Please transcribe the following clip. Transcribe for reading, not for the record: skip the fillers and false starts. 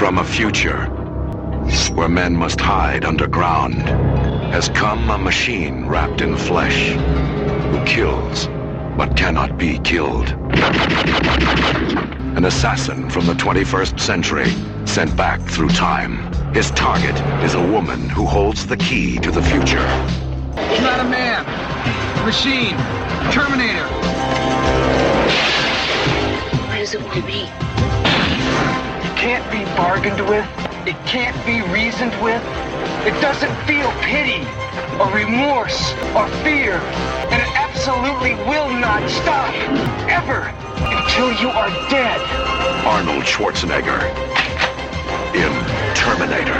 From a future where men must hide underground has come a machine wrapped in flesh who kills but cannot be killed. An assassin from the 21st century sent back through time. His target is a woman who holds the key to the future. He's not a man. Machine. Terminator. What does it want to be? It can't be bargained with. It can't be reasoned with. It doesn't feel pity or remorse or fear. And it absolutely will not stop. Ever. Until you are dead. Arnold Schwarzenegger in Terminator.